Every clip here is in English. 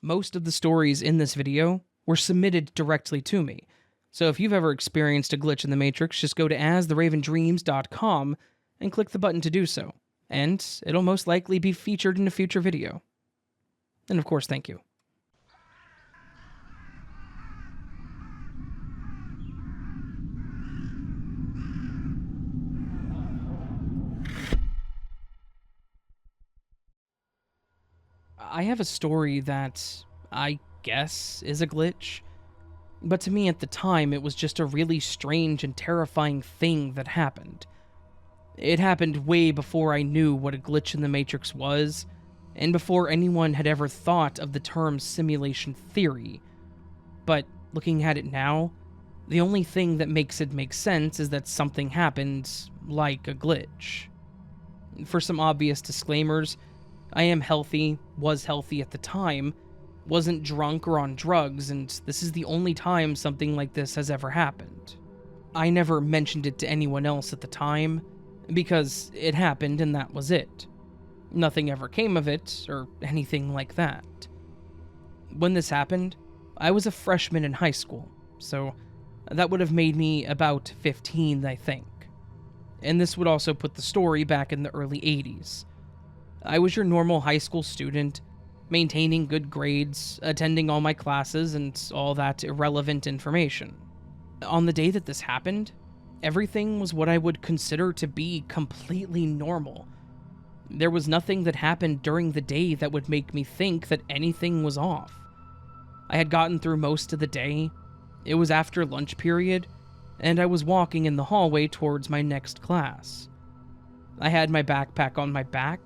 Most of the stories in this video were submitted directly to me, so if you've ever experienced a glitch in the Matrix, just go to astheravendreams.com and click the button to do so, and it'll most likely be featured in a future video. And of course, thank you. I have a story that I guess is a glitch, but to me at the time it was just a really strange and terrifying thing that happened. It happened way before I knew what a glitch in the Matrix was, and before anyone had ever thought of the term simulation theory. But looking at it now, the only thing that makes it make sense is that something happened like a glitch. For some obvious disclaimers, I am healthy, was healthy at the time, wasn't drunk or on drugs, and this is the only time something like this has ever happened. I never mentioned it to anyone else at the time, because it happened and that was it. Nothing ever came of it, or anything like that. When this happened, I was a freshman in high school, so that would have made me about 15, I think. And this would also put the story back in the early 80s. I was your normal high school student, maintaining good grades, attending all my classes, and all that irrelevant information. On the day that this happened, everything was what I would consider to be completely normal. There was nothing that happened during the day that would make me think that anything was off. I had gotten through most of the day, it was after lunch period, and I was walking in the hallway towards my next class. I had my backpack on my back,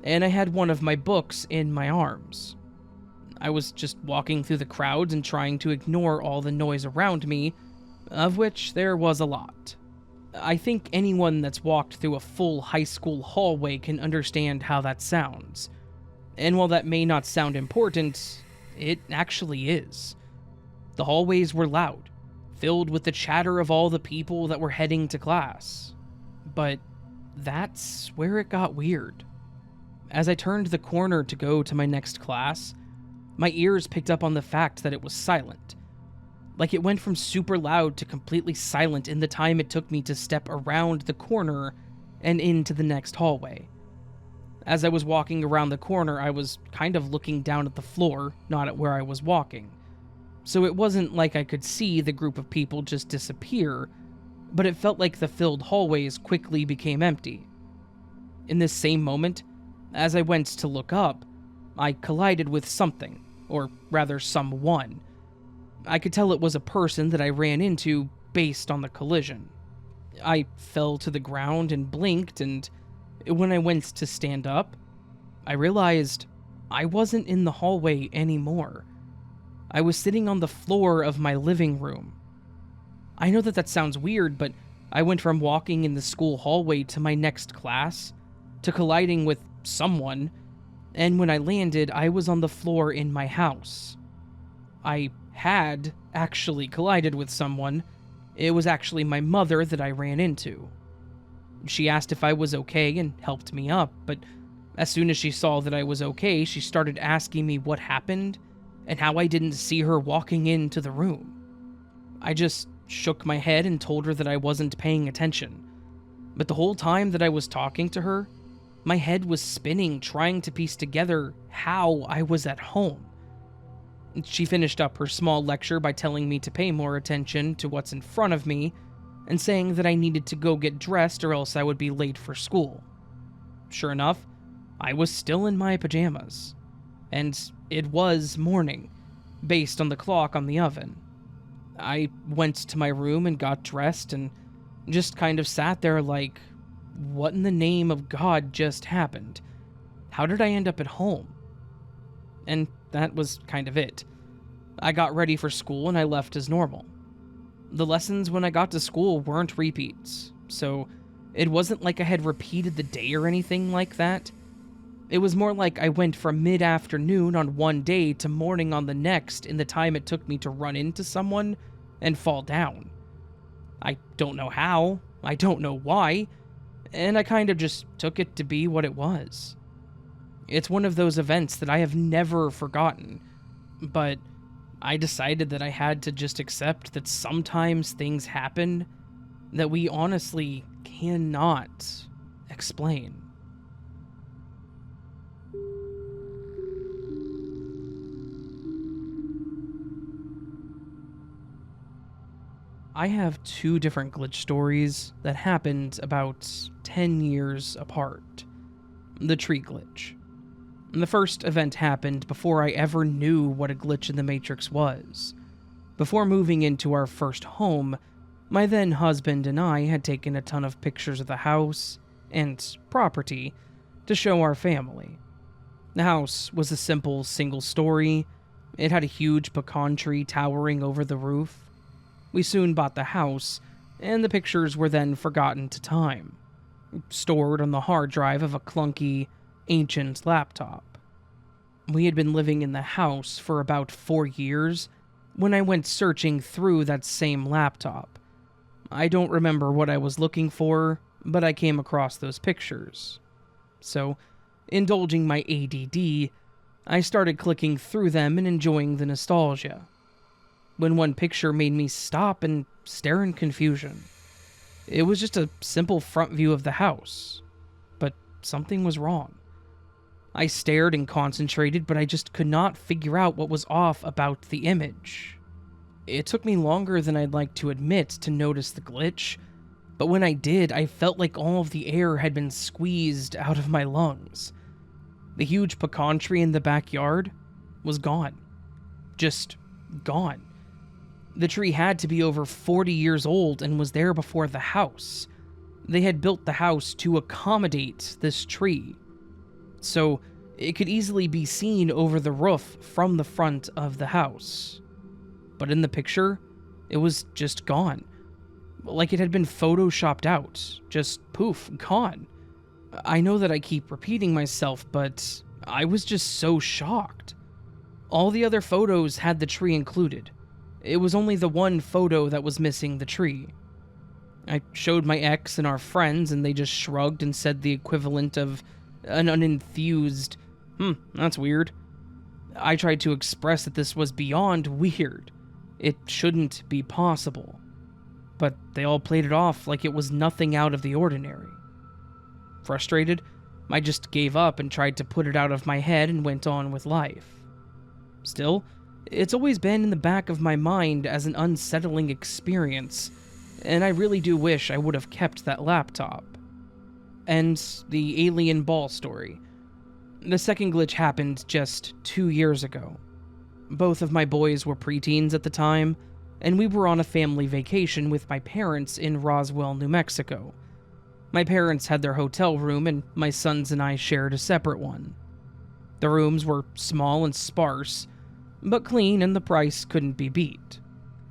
and I had one of my books in my arms. I was just walking through the crowds and trying to ignore all the noise around me, of which there was a lot. I think anyone that's walked through a full high school hallway can understand how that sounds. And while that may not sound important, it actually is. The hallways were loud, filled with the chatter of all the people that were heading to class. But that's where it got weird. As I turned the corner to go to my next class, my ears picked up on the fact that it was silent. Like it went from super loud to completely silent in the time it took me to step around the corner and into the next hallway. As I was walking around the corner, I was kind of looking down at the floor, not at where I was walking. So it wasn't like I could see the group of people just disappear, but it felt like the filled hallways quickly became empty. In this same moment, as I went to look up, I collided with something, or rather someone. I could tell it was a person that I ran into based on the collision. I fell to the ground and blinked, and when I went to stand up, I realized I wasn't in the hallway anymore. I was sitting on the floor of my living room. I know that sounds weird, but I went from walking in the school hallway to my next class, to colliding with someone, and when I landed, I was on the floor in my house. I had actually collided with someone. It was actually my mother that I ran into. She asked if I was okay and helped me up, but as soon as she saw that I was okay, she started asking me what happened and how I didn't see her walking into the room. I just shook my head and told her that I wasn't paying attention. But the whole time that I was talking to her, my head was spinning, trying to piece together how I was at home. She finished up her small lecture by telling me to pay more attention to what's in front of me and saying that I needed to go get dressed or else I would be late for school. Sure enough, I was still in my pajamas. And it was morning, based on the clock on the oven. I went to my room and got dressed and just kind of sat there like, what in the name of God just happened? How did I end up at home? And that was kind of it. I got ready for school and I left as normal. The lessons when I got to school weren't repeats, so it wasn't like I had repeated the day or anything like that. It was more like I went from mid-afternoon on one day to morning on the next in the time it took me to run into someone and fall down. I don't know how, I don't know why, and I kind of just took it to be what it was. It's one of those events that I have never forgotten, but I decided that I had to just accept that sometimes things happen that we honestly cannot explain. I have two different glitch stories that happened about 10 years apart. The tree glitch. The first event happened before I ever knew what a glitch in the Matrix was. Before moving into our first home, my then husband and I had taken a ton of pictures of the house and property to show our family. The house was a simple single story. It had a huge pecan tree towering over the roof. We soon bought the house, and the pictures were then forgotten to time, stored on the hard drive of a clunky, ancient laptop. We had been living in the house for about 4 years when I went searching through that same laptop. I don't remember what I was looking for, but I came across those pictures. So, indulging my ADD, I started clicking through them and enjoying the nostalgia, when one picture made me stop and stare in confusion. It was just a simple front view of the house, but something was wrong. I stared and concentrated, but I just could not figure out what was off about the image. It took me longer than I'd like to admit to notice the glitch, but when I did, I felt like all of the air had been squeezed out of my lungs. The huge pecan tree in the backyard was gone. Just gone. The tree had to be over 40 years old and was there before the house. They had built the house to accommodate this tree, so it could easily be seen over the roof from the front of the house. But in the picture, it was just gone. Like it had been photoshopped out. Just poof, gone. I know that I keep repeating myself, but I was just so shocked. All the other photos had the tree included. It was only the one photo that was missing the tree. I showed my ex and our friends, and they just shrugged and said the equivalent of an unenthused, that's weird. I tried to express that this was beyond weird. It shouldn't be possible. But they all played it off like it was nothing out of the ordinary. Frustrated, I just gave up and tried to put it out of my head and went on with life. Still, it's always been in the back of my mind as an unsettling experience, and I really do wish I would have kept that laptop. And the alien ball story. The second glitch happened just 2 years ago. Both of my boys were preteens at the time, and we were on a family vacation with my parents in Roswell, New Mexico. My parents had their hotel room, and my sons and I shared a separate one. The rooms were small and sparse, but clean, and the price couldn't be beat.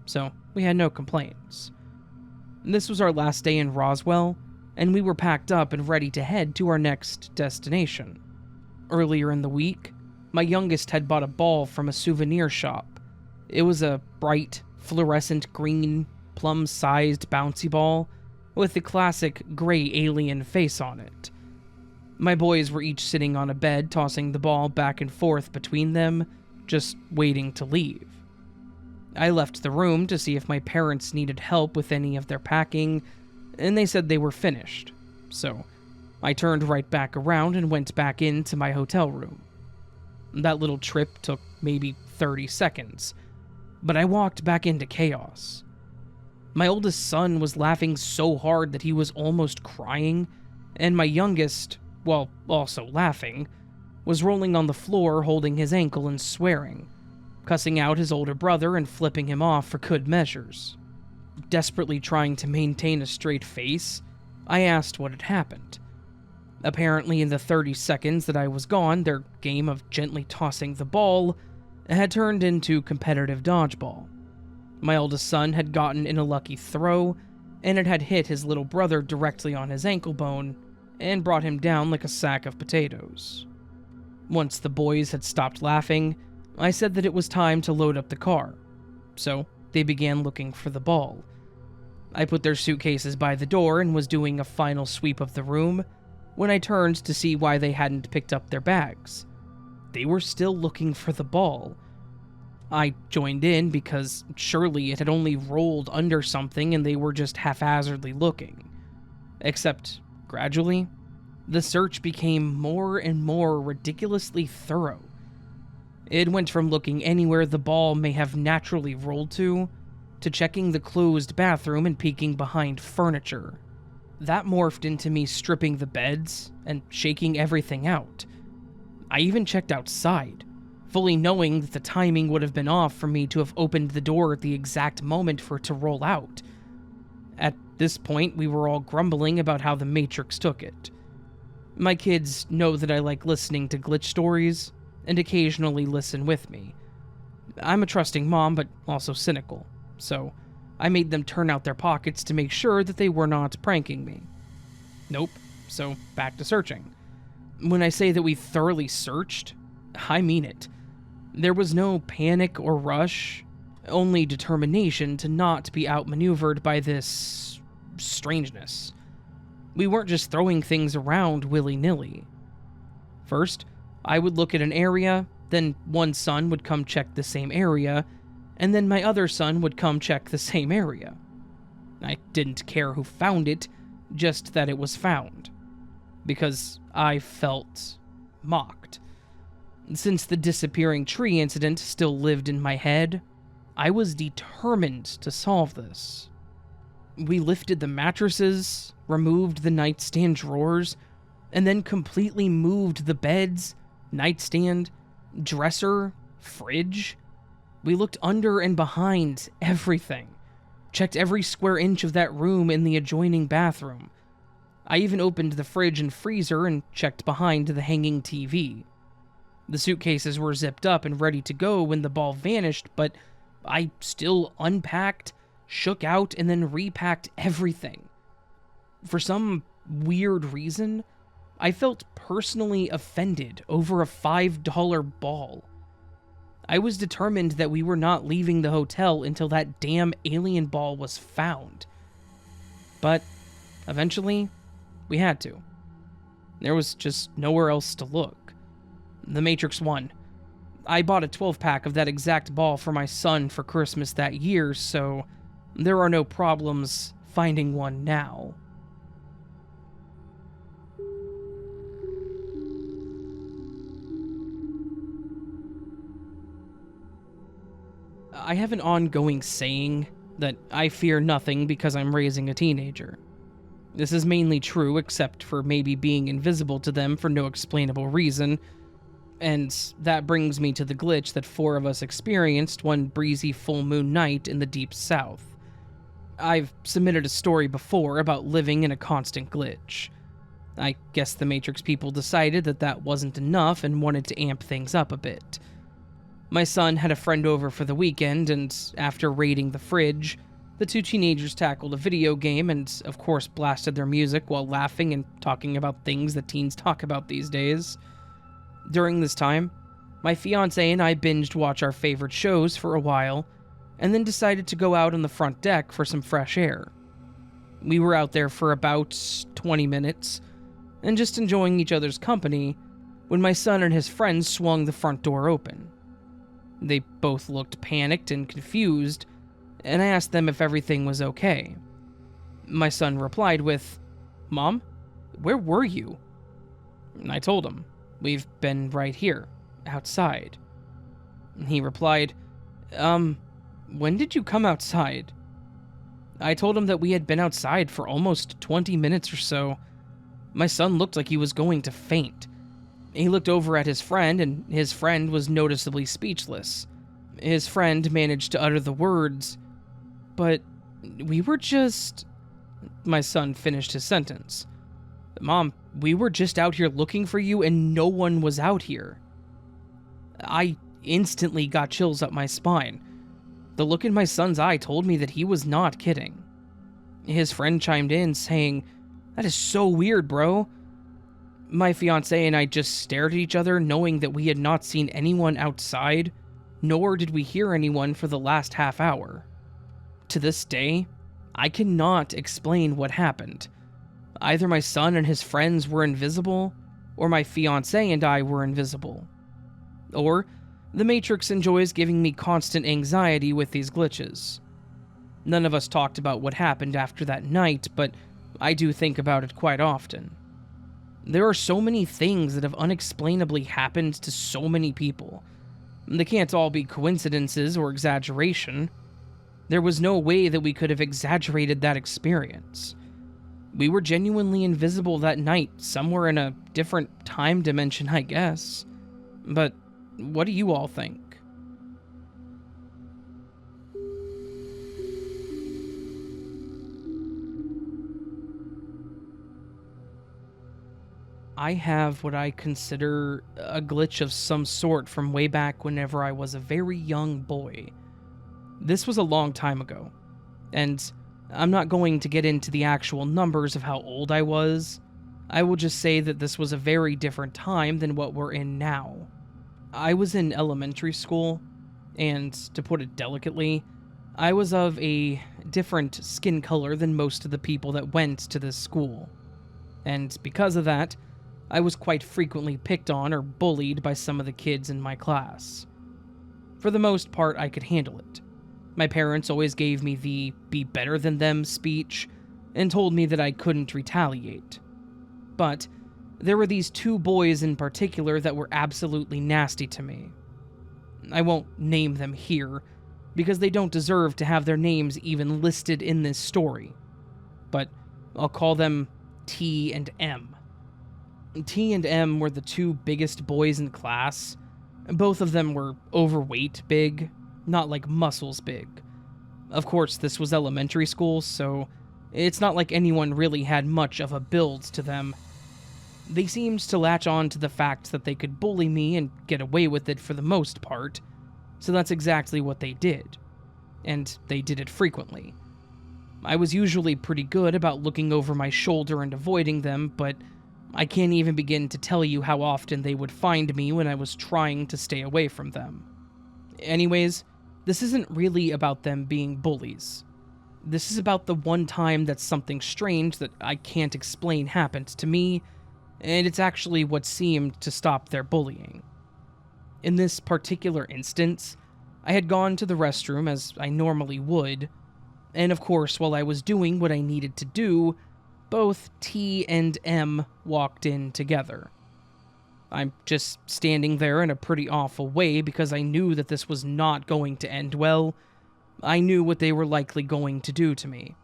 So we had no complaints. This was our last day in Roswell, and we were packed up and ready to head to our next destination. Earlier in the week, my youngest had bought a ball from a souvenir shop. It was a bright, fluorescent green, plum-sized bouncy ball with the classic gray alien face on it. My boys were each sitting on a bed, tossing the ball back and forth between them, just waiting to leave. I left the room to see if my parents needed help with any of their packing, and they said they were finished. So I turned right back around and went back into my hotel room. That little trip took maybe 30 seconds, but I walked back into chaos. My oldest son was laughing so hard that he was almost crying, and my youngest, while also laughing, was rolling on the floor holding his ankle and swearing, cussing out his older brother and flipping him off for good measures. Desperately trying to maintain a straight face, I asked what had happened. Apparently, in the 30 seconds that I was gone, their game of gently tossing the ball had turned into competitive dodgeball. My oldest son had gotten in a lucky throw, and it had hit his little brother directly on his ankle bone and brought him down like a sack of potatoes. Once the boys had stopped laughing, I said that it was time to load up the car, so they began looking for the ball. I put their suitcases by the door and was doing a final sweep of the room when I turned to see why they hadn't picked up their bags. They were still looking for the ball. I joined in because surely it had only rolled under something and they were just haphazardly looking. Except, gradually, the search became more and more ridiculously thorough. It went from looking anywhere the ball may have naturally rolled to checking the closed bathroom and peeking behind furniture. That morphed into me stripping the beds and shaking everything out. I even checked outside, fully knowing that the timing would have been off for me to have opened the door at the exact moment for it to roll out. At this point, we were all grumbling about how the Matrix took it. My kids know that I like listening to glitch stories, and occasionally listen with me. I'm a trusting mom, but also cynical, so I made them turn out their pockets to make sure that they were not pranking me. Nope, so back to searching. When I say that we thoroughly searched, I mean it. There was no panic or rush, only determination to not be outmaneuvered by this strangeness. We weren't just throwing things around willy-nilly. First, I would look at an area, then one son would come check the same area, and then my other son would come check the same area. I didn't care who found it, just that it was found. Because I felt mocked. Since the disappearing tree incident still lived in my head, I was determined to solve this. We lifted the mattresses, removed the nightstand drawers, and then completely moved the beds, nightstand, dresser, fridge. We looked under and behind everything, checked every square inch of that room in the adjoining bathroom. I even opened the fridge and freezer and checked behind the hanging TV. The suitcases were zipped up and ready to go when the ball vanished, but I still unpacked, shook out, and then repacked everything. For some weird reason, I felt personally offended over a $5 ball. I was determined that we were not leaving the hotel until that damn alien ball was found. But eventually, we had to. There was just nowhere else to look. The Matrix won. I bought a 12-pack of that exact ball for my son for Christmas that year, so there are no problems finding one now. I have an ongoing saying that I fear nothing because I'm raising a teenager. This is mainly true except for maybe being invisible to them for no explainable reason, and that brings me to the glitch that 4 of us experienced one breezy full moon night in the deep south. I've submitted a story before about living in a constant glitch. I guess the Matrix people decided that that wasn't enough and wanted to amp things up a bit. My son had a friend over for the weekend, and after raiding the fridge, the 2 teenagers tackled a video game and, of course, blasted their music while laughing and talking about things that teens talk about these days. During this time, my fiancé and I binged watch our favorite shows for a while, and then decided to go out on the front deck for some fresh air. We were out there for about 20 minutes, and just enjoying each other's company, when my son and his friends swung the front door open. They both looked panicked and confused, and I asked them if everything was okay. My son replied with, "Mom, where were you?" And I told him, "We've been right here, outside." He replied, when did you come outside?" I told him that we had been outside for almost 20 minutes or so. My son looked like he was going to faint. He looked over at his friend, and his friend was noticeably speechless. His friend managed to utter the words, "But we were just..." My son finished his sentence. "Mom, we were just out here looking for you and no one was out here." I instantly got chills up my spine. The look in my son's eye told me that he was not kidding. His friend chimed in saying, "That is so weird, bro." My fiancé and I just stared at each other, knowing that we had not seen anyone outside, nor did we hear anyone for the last half hour. To this day, I cannot explain what happened. Either my son and his friends were invisible, or my fiancé and I were invisible. Or The Matrix enjoys giving me constant anxiety with these glitches. None of us talked about what happened after that night, but I do think about it quite often. There are so many things that have unexplainably happened to so many people. They can't all be coincidences or exaggeration. There was no way that we could have exaggerated that experience. We were genuinely invisible that night, somewhere in a different time dimension, I guess. But what do you all think? I have what I consider a glitch of some sort from way back whenever I was a very young boy. This was a long time ago, and I'm not going to get into the actual numbers of how old I was. I will just say that this was a very different time than what we're in now. I was in elementary school, and to put it delicately, I was of a different skin color than most of the people that went to this school. And because of that, I was quite frequently picked on or bullied by some of the kids in my class. For the most part, I could handle it. My parents always gave me the be better than them speech and told me that I couldn't retaliate. But there were these two boys in particular that were absolutely nasty to me. I won't name them here because they don't deserve to have their names even listed in this story, but I'll call them T and M. T and M were the two biggest boys in class. Both of them were overweight big, not like muscles big. Of course, this was elementary school, so it's not like anyone really had much of a build to them. They seemed to latch on to the fact that they could bully me and get away with it for the most part, so that's exactly what they did. And they did it frequently. I was usually pretty good about looking over my shoulder and avoiding them, but I can't even begin to tell you how often they would find me when I was trying to stay away from them. Anyways, this isn't really about them being bullies. This is about the one time that something strange that I can't explain happened to me, and it's actually what seemed to stop their bullying. In this particular instance, I had gone to the restroom as I normally would, and of course, while I was doing what I needed to do, both T and M walked in together. I'm just standing there in a pretty awful way because I knew that this was not going to end well. I knew what they were likely going to do to me.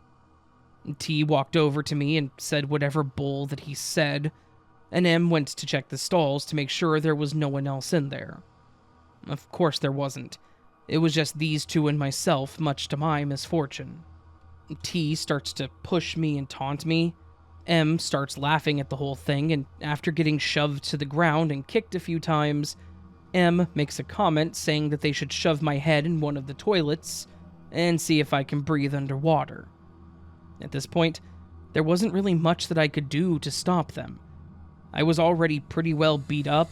T walked over to me and said whatever bull that he said, and M went to check the stalls to make sure there was no one else in there. Of course there wasn't. It was just these two and myself, much to my misfortune. T starts to push me and taunt me. M starts laughing at the whole thing, and after getting shoved to the ground and kicked a few times, M makes a comment saying that they should shove my head in one of the toilets and see if I can breathe underwater. At this point, there wasn't really much that I could do to stop them. I was already pretty well beat up,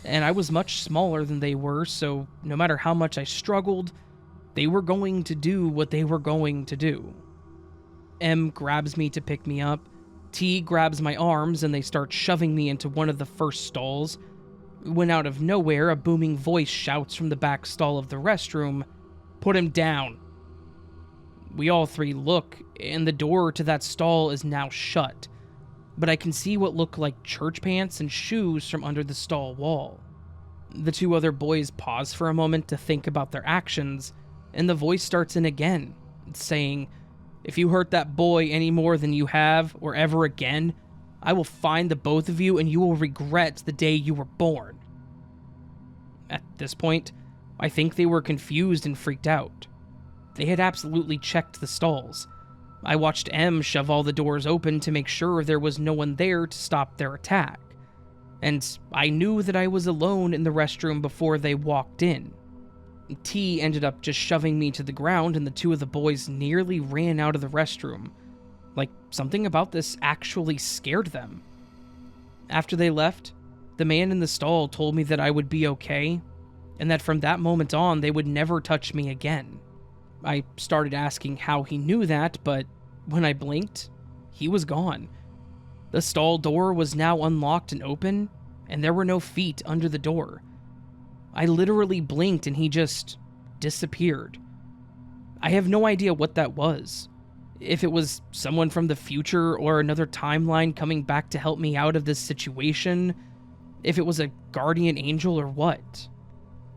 and I was much smaller than they were, so no matter how much I struggled, they were going to do what they were going to do. M grabs me to pick me up, T grabs my arms, and they start shoving me into one of the first stalls, when out of nowhere a booming voice shouts from the back stall of the restroom, "Put him down." We all three look, and the door to that stall is now shut, but I can see what look like church pants and shoes from under the stall wall. The two other boys pause for a moment to think about their actions, and the voice starts in again, saying, "If you hurt that boy any more than you have, or ever again, I will find the both of you and you will regret the day you were born." At this point, I think they were confused and freaked out. They had absolutely checked the stalls. I watched M shove all the doors open to make sure there was no one there to stop their attack, and I knew that I was alone in the restroom before they walked in. T ended up just shoving me to the ground, and the two of the boys nearly ran out of the restroom. Like, something about this actually scared them. After they left, the man in the stall told me that I would be okay, and that from that moment on, they would never touch me again. I started asking how he knew that, but when I blinked, he was gone. The stall door was now unlocked and open, and there were no feet under the door. I literally blinked and he just disappeared. I have no idea what that was. If it was someone from the future or another timeline coming back to help me out of this situation, if it was a guardian angel or what.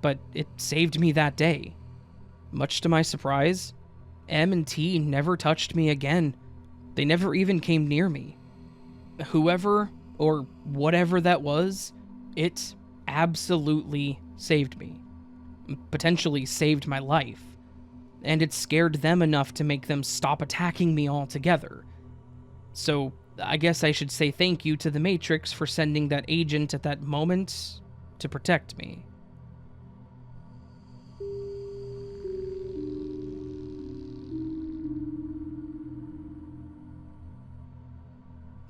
But it saved me that day. Much to my surprise, M and T never touched me again. They never even came near me. Whoever or whatever that was, it absolutely saved me. Potentially saved my life. And it scared them enough to make them stop attacking me altogether. So, I guess I should say thank you to the Matrix for sending that agent at that moment to protect me.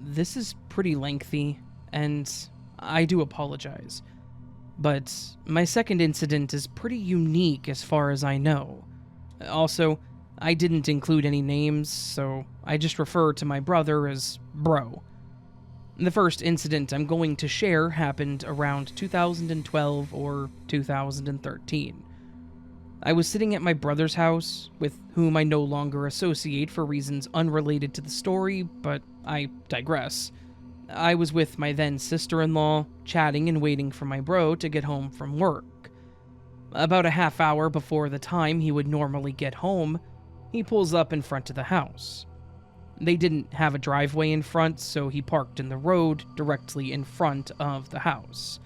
This is pretty lengthy, and I do apologize. But my second incident is pretty unique as far as I know. Also, I didn't include any names, so I just refer to my brother as Bro. The first incident I'm going to share happened around 2012 or 2013. I was sitting at my brother's house, with whom I no longer associate for reasons unrelated to the story, but I digress. I was with my then sister-in-law, chatting and waiting for my bro to get home from work. About a half hour before the time he would normally get home, he pulls up in front of the house. They didn't have a driveway in front, so he parked in the road directly in front of the house.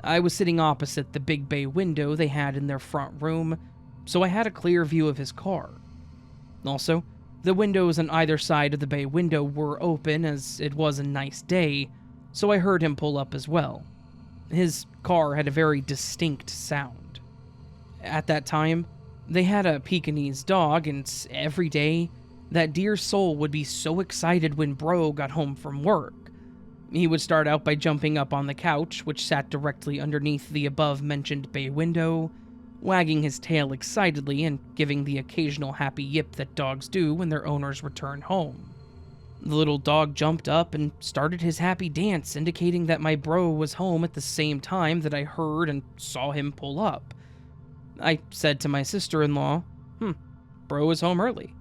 I was sitting opposite the big bay window they had in their front room, so I had a clear view of his car. Also, the windows on either side of the bay window were open as it was a nice day, so I heard him pull up as well. His car had a very distinct sound. At that time, they had a Pekingese dog, and every day, that dear soul would be so excited when Bro got home from work. He would start out by jumping up on the couch, which sat directly underneath the above-mentioned bay window, wagging his tail excitedly and giving the occasional happy yip that dogs do when their owners return home. The little dog jumped up and started his happy dance, indicating that my bro was home at the same time that I heard and saw him pull up. I said to my sister-in-law, Bro is home early.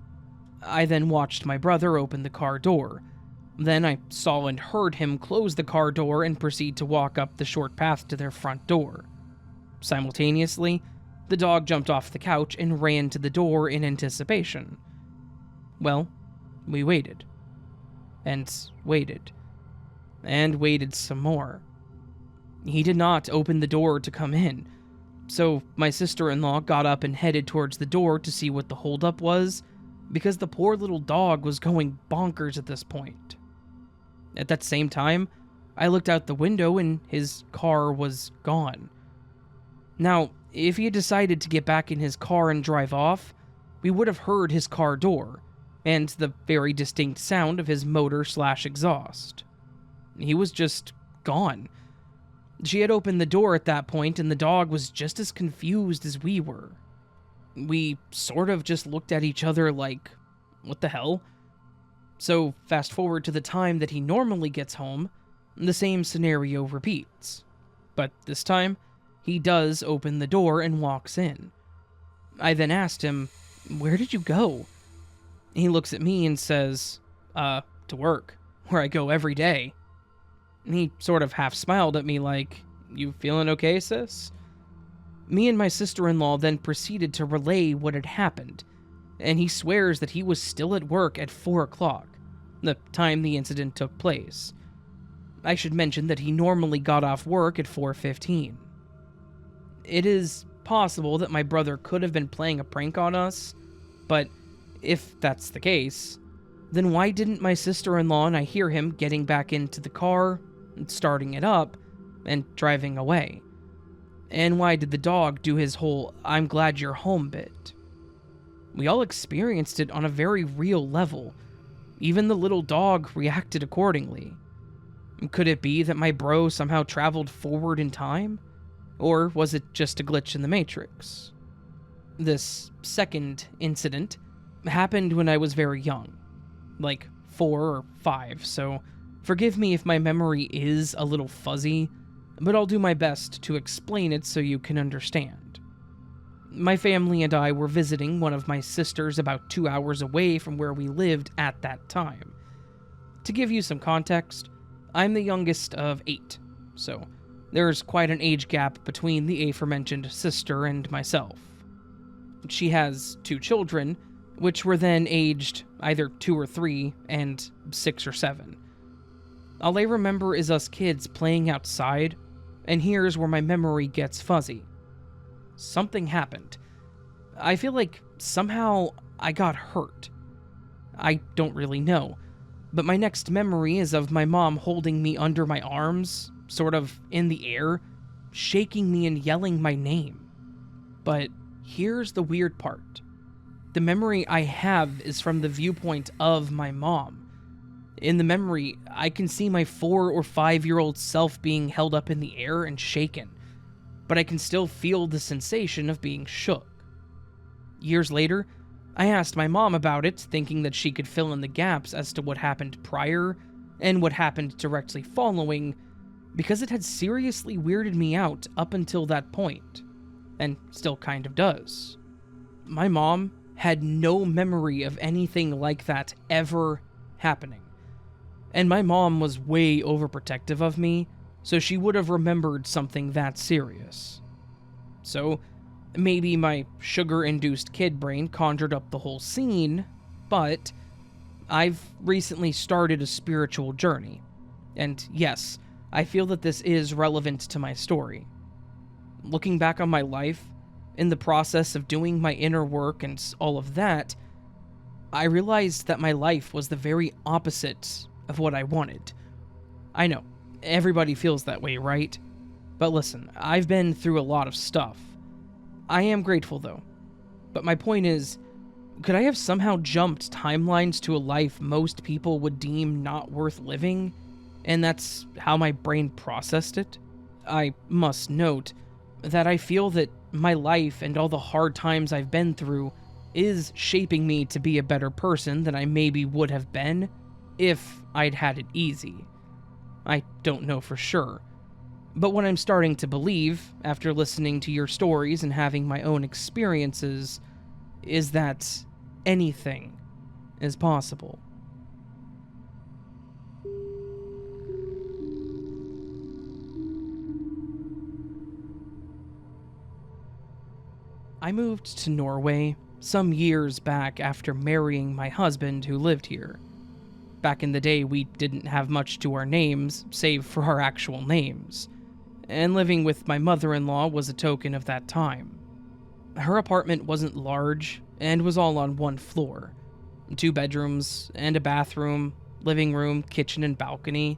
I then watched my brother open the car door. Then I saw and heard him close the car door and proceed to walk up the short path to their front door. Simultaneously, the dog jumped off the couch and ran to the door in anticipation. Well, we waited. And waited. And waited some more. He did not open the door to come in, so my sister-in-law got up and headed towards the door to see what the holdup was, because the poor little dog was going bonkers at this point. At that same time, I looked out the window and his car was gone. Now, if he had decided to get back in his car and drive off, we would have heard his car door, and the very distinct sound of his motor/exhaust. He was just gone. She had opened the door at that point, and the dog was just as confused as we were. We sort of just looked at each other like, what the hell? So, fast forward to the time that he normally gets home, the same scenario repeats. But this time, he does open the door and walks in. I then asked him, "Where did you go?" He looks at me and says, to work, where I go every day. He sort of half smiled at me like, "You feeling okay, sis?" Me and my sister-in-law then proceeded to relay what had happened, and he swears that he was still at work at 4 o'clock, the time the incident took place. I should mention that he normally got off work at 4:15. It is possible that my brother could have been playing a prank on us, but if that's the case, then why didn't my sister-in-law and I hear him getting back into the car, and starting it up, and driving away? And why did the dog do his whole "I'm glad you're home" bit? We all experienced it on a very real level. Even the little dog reacted accordingly. Could it be that my bro somehow traveled forward in time? Or was it just a glitch in the Matrix? This second incident happened when I was very young, like 4 or 5, so forgive me if my memory is a little fuzzy, but I'll do my best to explain it so you can understand. My family and I were visiting one of my sisters about 2 hours away from where we lived at that time. To give you some context, I'm the youngest of 8, so there's quite an age gap between the aforementioned sister and myself. She has 2 children, which were then aged either 2 or 3 and 6 or 7. All I remember is us kids playing outside, and here's where my memory gets fuzzy. Something happened. I feel like somehow I got hurt. I don't really know, but my next memory is of my mom holding me under my arms, sort of in the air, shaking me and yelling my name. But here's the weird part. The memory I have is from the viewpoint of my mom. In the memory, I can see my 4 or 5-year-old self being held up in the air and shaken, but I can still feel the sensation of being shook. Years later, I asked my mom about it, thinking that she could fill in the gaps as to what happened prior and what happened directly following, because it had seriously weirded me out up until that point, and still kind of does. My mom had no memory of anything like that ever happening. And my mom was way overprotective of me, so she would have remembered something that serious. So, maybe my sugar-induced kid brain conjured up the whole scene, but I've recently started a spiritual journey. And yes, I feel that this is relevant to my story. Looking back on my life, in the process of doing my inner work and all of that, I realized that my life was the very opposite of what I wanted. I know, everybody feels that way, right? But listen, I've been through a lot of stuff. I am grateful though. But my point is, could I have somehow jumped timelines to a life most people would deem not worth living? And that's how my brain processed it? I must note that I feel that my life and all the hard times I've been through is shaping me to be a better person than I maybe would have been if I'd had it easy. I don't know for sure. But what I'm starting to believe, after listening to your stories and having my own experiences, is that anything is possible. I moved to Norway some years back after marrying my husband who lived here. Back in the day, we didn't have much to our names, save for our actual names, and living with my mother-in-law was a token of that time. Her apartment wasn't large, and was all on one floor. 2 bedrooms, and a bathroom, living room, kitchen, and balcony.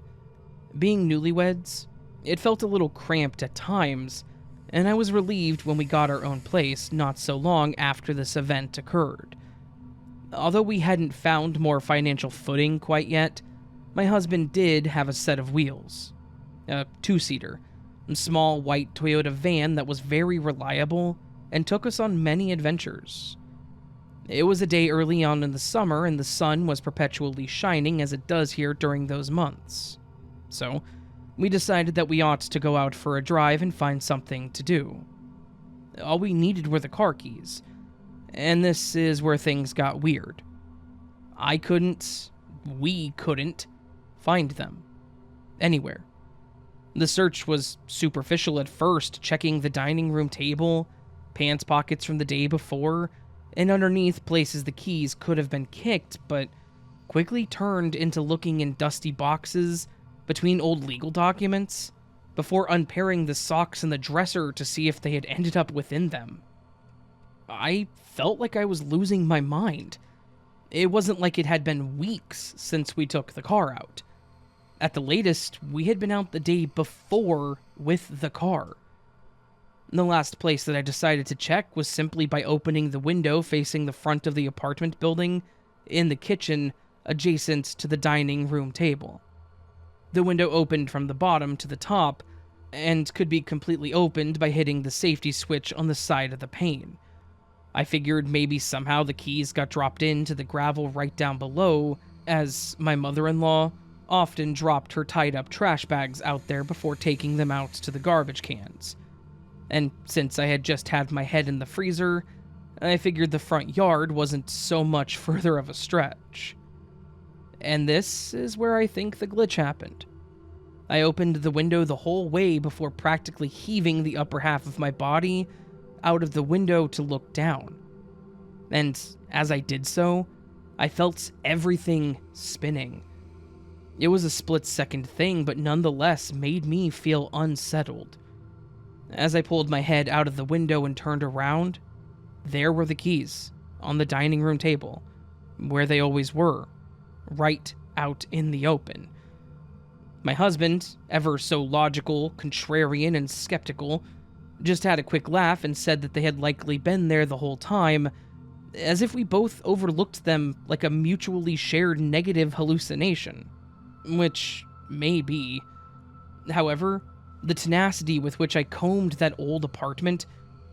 Being newlyweds, it felt a little cramped at times, and I was relieved when we got our own place not so long after this event occurred. Although we hadn't found more financial footing quite yet, my husband did have a set of wheels. A 2-seater, a small white Toyota van that was very reliable and took us on many adventures. It was a day early on in the summer and the sun was perpetually shining as it does here during those months. So, we decided that we ought to go out for a drive and find something to do. All we needed were the car keys, and this is where things got weird. We couldn't find them anywhere. The search was superficial at first, checking the dining room table, pants pockets from the day before, and underneath places the keys could have been kicked, but quickly turned into looking in dusty boxes between old legal documents, before unpairing the socks in the dresser to see if they had ended up within them. I felt like I was losing my mind. It wasn't like it had been weeks since we took the car out. At the latest, we had been out the day before with the car. The last place that I decided to check was simply by opening the window facing the front of the apartment building in the kitchen adjacent to the dining room table. The window opened from the bottom to the top and could be completely opened by hitting the safety switch on the side of the pane. I figured maybe somehow the keys got dropped into the gravel right down below, as my mother-in-law often dropped her tied-up trash bags out there before taking them out to the garbage cans. And since I had just had my head in the freezer, I figured the front yard wasn't so much further of a stretch. And this is where I think the glitch happened. I opened the window the whole way before practically heaving the upper half of my body out of the window to look down. And as I did so, I felt everything spinning. It was a split-second thing, but nonetheless made me feel unsettled. As I pulled my head out of the window and turned around, there were the keys on the dining room table, where they always were, right out in the open. My husband, ever so logical, contrarian, and skeptical, just had a quick laugh and said that they had likely been there the whole time, as if we both overlooked them like a mutually shared negative hallucination. Which may be. However, the tenacity with which I combed that old apartment,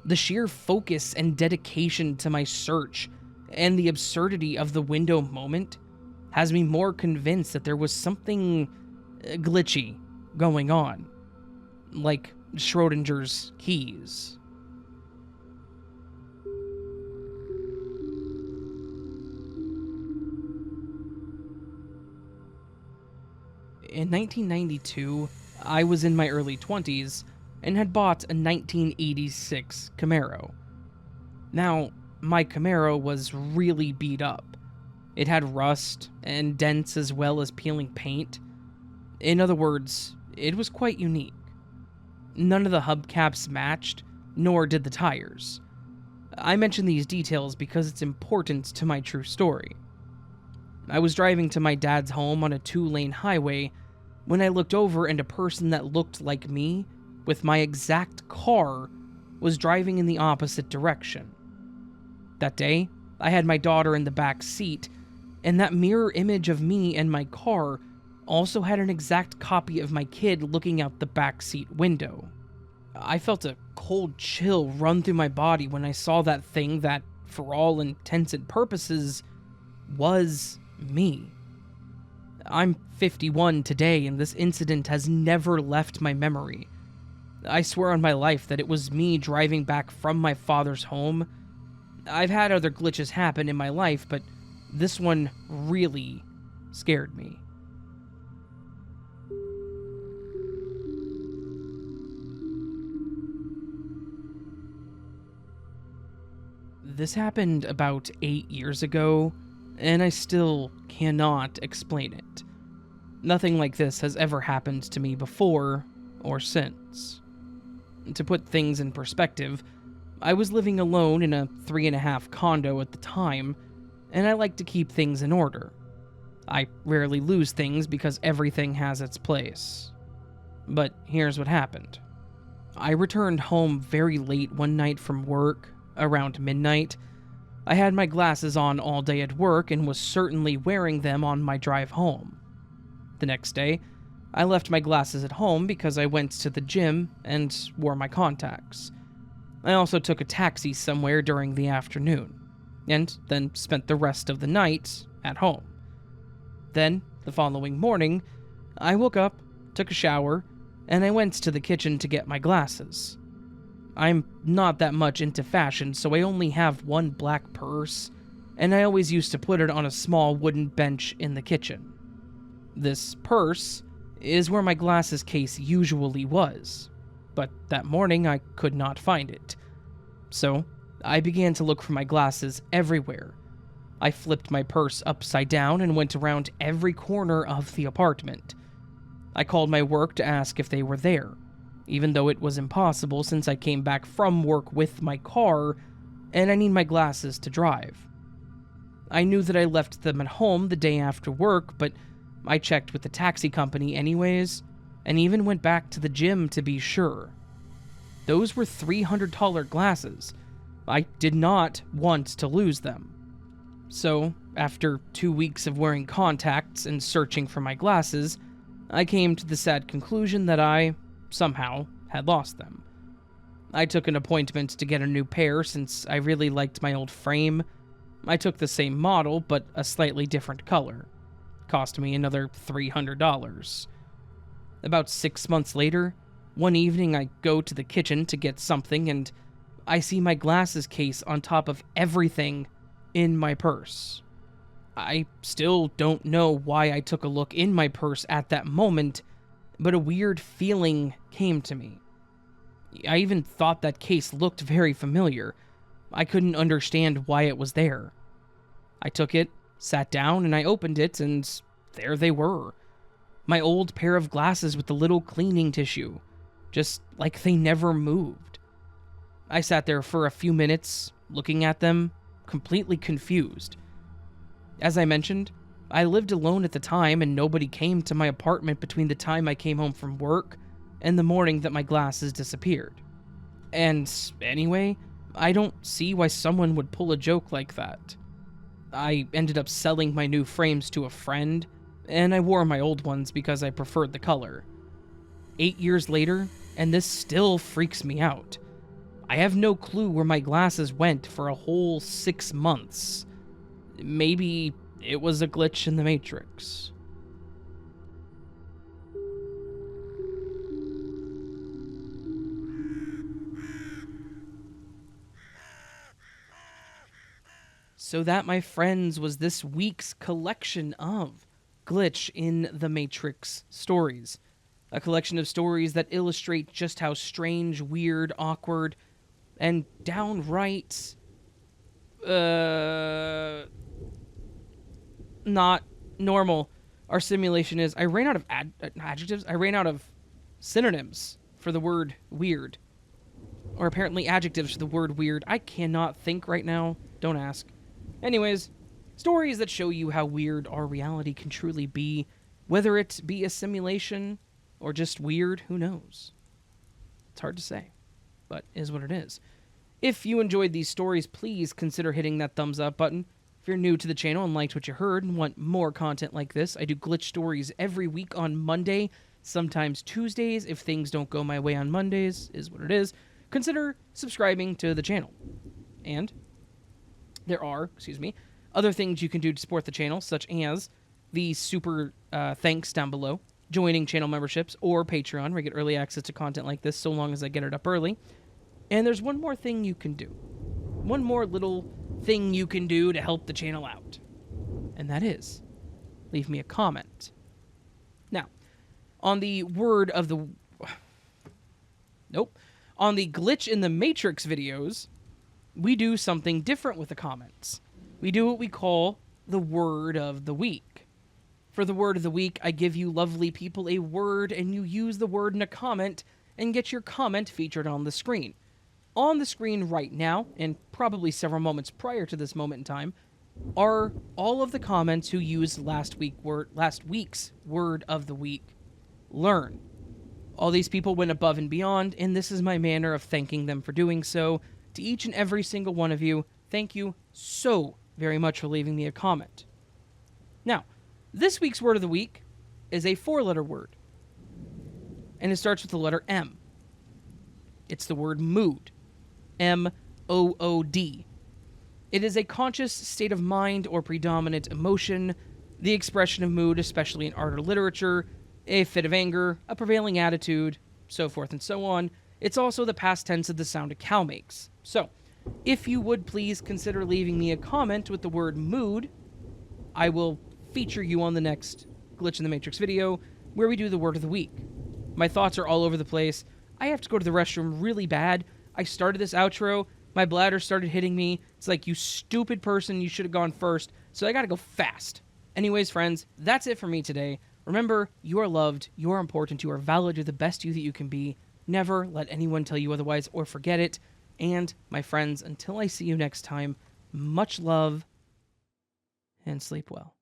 the sheer focus and dedication to my search, and the absurdity of the window moment has me more convinced that there was something glitchy going on. Like Schrodinger's keys. In 1992, I was in my early 20s and had bought a 1986 Camaro. Now, my Camaro was really beat up. It had rust and dents as well as peeling paint. In other words, it was quite unique. None of the hubcaps matched, nor did the tires. I mention these details because it's important to my true story. I was driving to my dad's home on a 2-lane highway when I looked over and a person that looked like me, with my exact car, was driving in the opposite direction. That day, I had my daughter in the back seat, and that mirror image of me and my car also had an exact copy of my kid looking out the back seat window. I felt a cold chill run through my body when I saw that thing that, for all intents and purposes, was me. I'm 51 today, and this incident has never left my memory. I swear on my life that it was me driving back from my father's home. I've had other glitches happen in my life, but this one really scared me. This happened about 8 years ago, and I still cannot explain it. Nothing like this has ever happened to me before or since. To put things in perspective, I was living alone in a 3.5 condo at the time, and I like to keep things in order. I rarely lose things because everything has its place. But here's what happened. I returned home very late one night from work, around midnight. I had my glasses on all day at work and was certainly wearing them on my drive home. The next day, I left my glasses at home because I went to the gym and wore my contacts. I also took a taxi somewhere during the afternoon, and then spent the rest of the night at home. Then, the following morning, I woke up, took a shower, and I went to the kitchen to get my glasses. I'm not that much into fashion, so I only have one black purse, and I always used to put it on a small wooden bench in the kitchen. This purse is where my glasses case usually was, but that morning I could not find it. So, I began to look for my glasses everywhere. I flipped my purse upside down and went around every corner of the apartment. I called my work to ask if they were there, even though it was impossible since I came back from work with my car, and I need my glasses to drive. I knew that I left them at home the day after work, but I checked with the taxi company anyways, and even went back to the gym to be sure. Those were $300 glasses. I did not want to lose them. So, after 2 weeks of wearing contacts and searching for my glasses, I came to the sad conclusion that I, somehow, had lost them. I took an appointment to get a new pair since I really liked my old frame. I took the same model, but a slightly different color. cost me another $300. About 6 months later, one evening I go to the kitchen to get something and I see my glasses case on top of everything in my purse. I still don't know why I took a look in my purse at that moment, but a weird feeling came to me. I even thought that case looked very familiar. I couldn't understand why it was there. I took it, sat down, and I opened it, and there they were. My old pair of glasses with the little cleaning tissue, just like they never moved. I sat there for a few minutes, looking at them, completely confused. As I mentioned, I lived alone at the time, and nobody came to my apartment between the time I came home from work and the morning that my glasses disappeared. And anyway, I don't see why someone would pull a joke like that. I ended up selling my new frames to a friend, and I wore my old ones because I preferred the color. 8 years later, and this still freaks me out. I have no clue where my glasses went for a whole 6 months. Maybe it was a glitch in the Matrix. So that, my friends, was this week's collection of Glitch in the Matrix stories. A collection of stories that illustrate just how strange, weird, awkward, and downright not normal our simulation is. I ran out of adjectives. I ran out of synonyms for the word weird. Or apparently adjectives for the word weird. I cannot think right now. Don't ask. Anyways, stories that show you how weird our reality can truly be. Whether it be a simulation or just weird, who knows? It's hard to say, but it is what it is. If you enjoyed these stories, please consider hitting that thumbs up button. If you're new to the channel and liked what you heard and want more content like this, I do glitch stories every week on Monday, sometimes Tuesdays. If things don't go my way on Mondays, is what it is. Consider subscribing to the channel. And there are, other things you can do to support the channel, such as the super thanks down below, joining channel memberships, or Patreon, where you get early access to content like this, so long as I get it up early. And there's one more thing you can do. One more little thing you can do to help the channel out. And that is, leave me a comment. Now, on the word of the... Nope. On the Glitch in the Matrix videos, we do something different with the comments. We do what we call the word of the week. For the word of the week, I give you lovely people a word, and you use the word in a comment and get your comment featured on the screen. On the screen right now, and probably several moments prior to this moment in time, are all of the comments who used last week's word of the week, learn. All these people went above and beyond, and this is my manner of thanking them for doing so. To each and every single one of you, thank you so very much for leaving me a comment. Now, this week's word of the week is a 4-letter word, and it starts with the letter M. It's the word mood. M-O-O-D. It is a conscious state of mind or predominant emotion, the expression of mood, especially in art or literature, a fit of anger, a prevailing attitude, so forth and so on. It's also the past tense of the sound a cow makes. So, if you would please consider leaving me a comment with the word mood, I will feature you on the next Glitch in the Matrix video, where we do the word of the week. My thoughts are all over the place. I have to go to the restroom really bad. I started this outro, my bladder started hitting me. It's like, you stupid person, you should have gone first, so I gotta go fast. Anyways, friends, that's it for me today. Remember, you are loved, you are important, you are valid, you're the best you that you can be. Never let anyone tell you otherwise or forget it. And, my friends, until I see you next time, much love and sleep well.